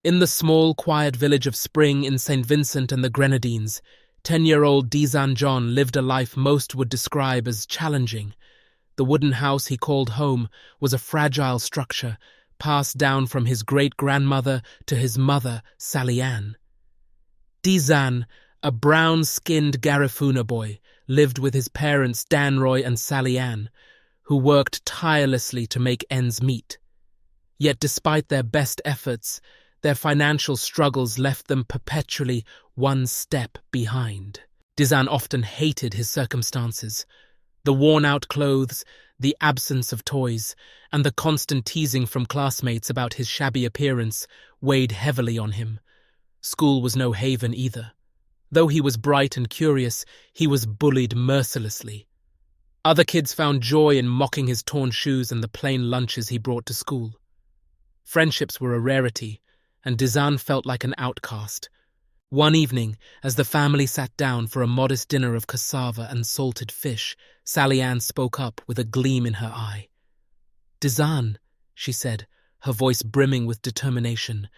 In the small, quiet village of Spring in St. Vincent and the Grenadines, 10-year-old Dizan John lived a life most would describe as challenging. The wooden house he called home was a fragile structure, passed down from his great-grandmother to his mother, Sally Ann. Dizan, a brown-skinned Garifuna boy, lived with his parents Danroy and Sally Ann, who worked tirelessly to make ends meet. Yet despite their best efforts, their financial struggles left them perpetually one step behind. Dizan often hated his circumstances. The worn-out clothes, the absence of toys, and the constant teasing from classmates about his shabby appearance weighed heavily on him. School was no haven either. Though he was bright and curious, he was bullied mercilessly. Other kids found joy in mocking his torn shoes and the plain lunches he brought to school. Friendships were a rarity, and Dizan felt like an outcast. One evening, as the family sat down for a modest dinner of cassava and salted fish, Sally Ann spoke up with a gleam in her eye. "Dizan," she said, her voice brimming with determination,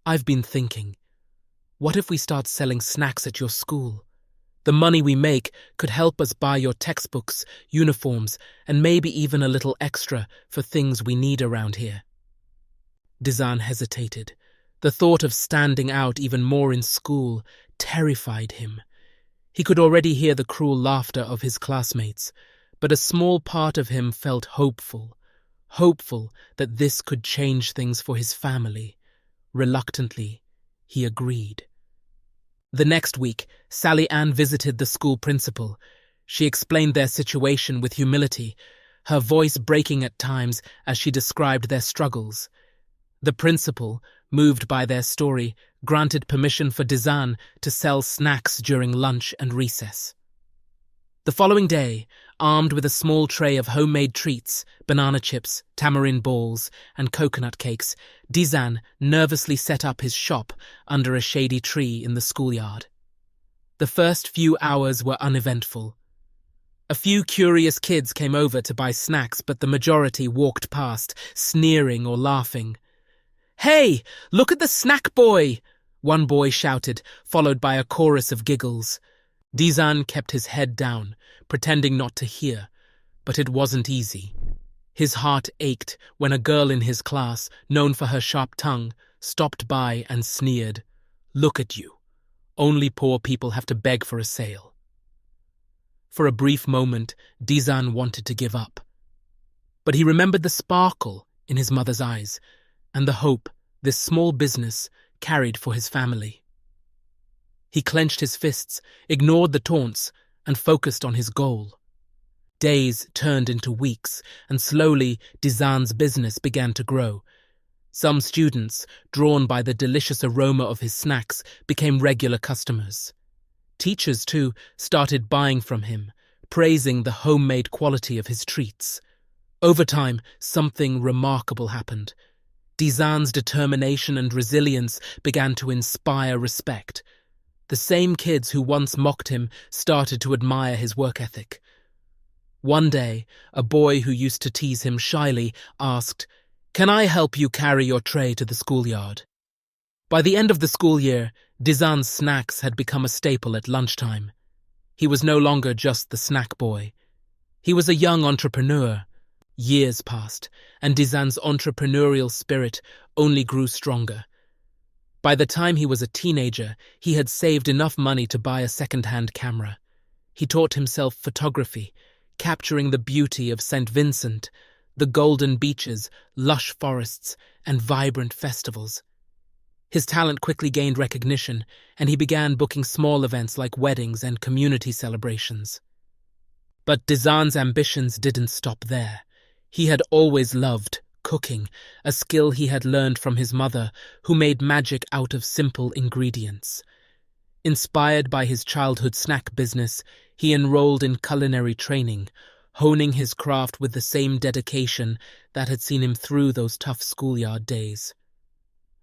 "I've been thinking. What if we start selling snacks at your school? The money we make could help us buy your textbooks, uniforms, and maybe even a little extra for things we need around here." Dizan hesitated. The thought of standing out even more in school terrified him. He could already hear the cruel laughter of his classmates, but a small part of him felt hopeful that this could change things for his family. Reluctantly, he agreed. The next week, Sally Ann visited the school principal. She explained their situation with humility, her voice breaking at times as she described their struggles. The principal, moved by their story, granted permission for Dizan to sell snacks during lunch and recess. The following day, armed with a small tray of homemade treats, banana chips, tamarind balls, and coconut cakes, Dizan nervously set up his shop under a shady tree in the schoolyard. The first few hours were uneventful. A few curious kids came over to buy snacks, but the majority walked past, sneering or laughing. "Hey, look at the snack boy!" one boy shouted, followed by a chorus of giggles. Dizan kept his head down, pretending not to hear, but it wasn't easy. His heart ached when a girl in his class, known for her sharp tongue, stopped by and sneered, "Look at you. Only poor people have to beg for a sale." For a brief moment, Dizan wanted to give up. But he remembered the sparkle in his mother's eyes, and the hope this small business carried for his family. He clenched his fists, ignored the taunts, and focused on his goal. Days turned into weeks, and slowly Dizan's business began to grow. Some students, drawn by the delicious aroma of his snacks, became regular customers. Teachers, too, started buying from him, praising the homemade quality of his treats. Over time, something remarkable happened. Dizan's determination and resilience began to inspire respect. The same kids who once mocked him started to admire his work ethic. One day, a boy who used to tease him shyly asked, "Can I help you carry your tray to the schoolyard?" By the end of the school year, Dizan's snacks had become a staple at lunchtime. He was no longer just the snack boy. He was a young entrepreneur. Years passed, and Dizan's entrepreneurial spirit only grew stronger. By the time he was a teenager, he had saved enough money to buy a second-hand camera. He taught himself photography, capturing the beauty of St. Vincent, the golden beaches, lush forests, and vibrant festivals. His talent quickly gained recognition, and he began booking small events like weddings and community celebrations. But Dizan's ambitions didn't stop there. He had always loved cooking, a skill he had learned from his mother, who made magic out of simple ingredients. Inspired by his childhood snack business, he enrolled in culinary training, honing his craft with the same dedication that had seen him through those tough schoolyard days.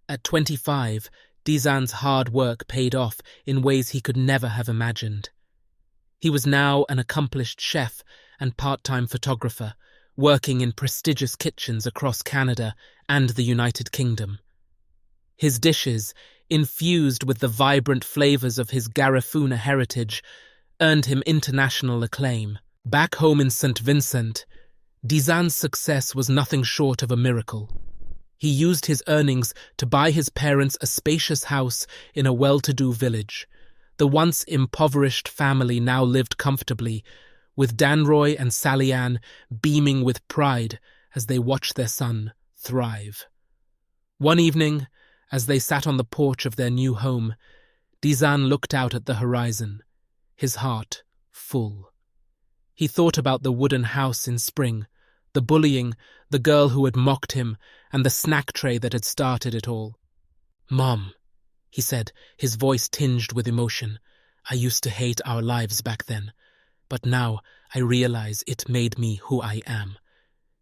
At 25, Dizan's hard work paid off in ways he could never have imagined. He was now an accomplished chef and part-time photographer, working in prestigious kitchens across Canada and the United Kingdom. His dishes, infused with the vibrant flavors of his Garifuna heritage, earned him international acclaim. Back home in St. Vincent, Dizan's success was nothing short of a miracle. He used his earnings to buy his parents a spacious house in a well-to-do village. The once impoverished family now lived comfortably, with Danroy and Sally-Ann beaming with pride as they watched their son thrive. One evening, as they sat on the porch of their new home, Dizan looked out at the horizon, his heart full. He thought about the wooden house in spring, the bullying, the girl who had mocked him, and the snack tray that had started it all. "Mom," he said, his voice tinged with emotion, "I used to hate our lives back then, but now I realize it made me who I am.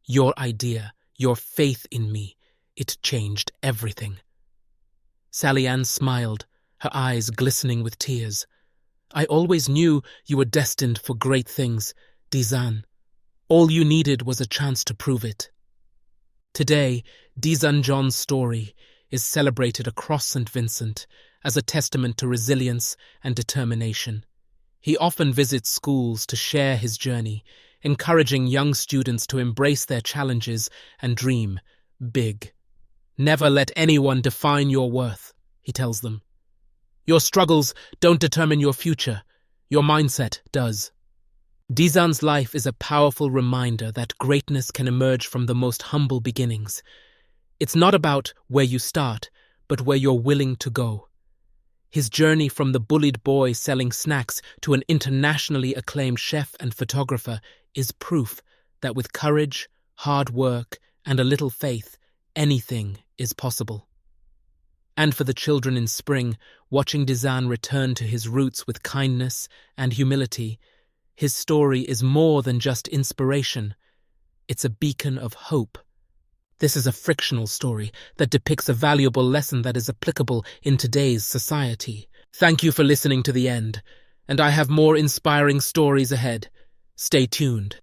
Your idea, your faith in me, it changed everything." Sally-Ann smiled, her eyes glistening with tears. "I always knew you were destined for great things, Dizan. All you needed was a chance to prove it." Today, Dizan John's story is celebrated across St. Vincent as a testament to resilience and determination. He often visits schools to share his journey, encouraging young students to embrace their challenges and dream big. "Never let anyone define your worth," he tells them. "Your struggles don't determine your future. Your mindset does." Dizan's life is a powerful reminder that greatness can emerge from the most humble beginnings. It's not about where you start, but where you're willing to go. His journey from the bullied boy selling snacks to an internationally acclaimed chef and photographer is proof that with courage, hard work, and a little faith, anything is possible. And for the children in spring, watching Dizan return to his roots with kindness and humility, his story is more than just inspiration. It's a beacon of hope. This is a frictional story that depicts a valuable lesson that is applicable in today's society. Thank you for listening to the end, and I have more inspiring stories ahead. Stay tuned.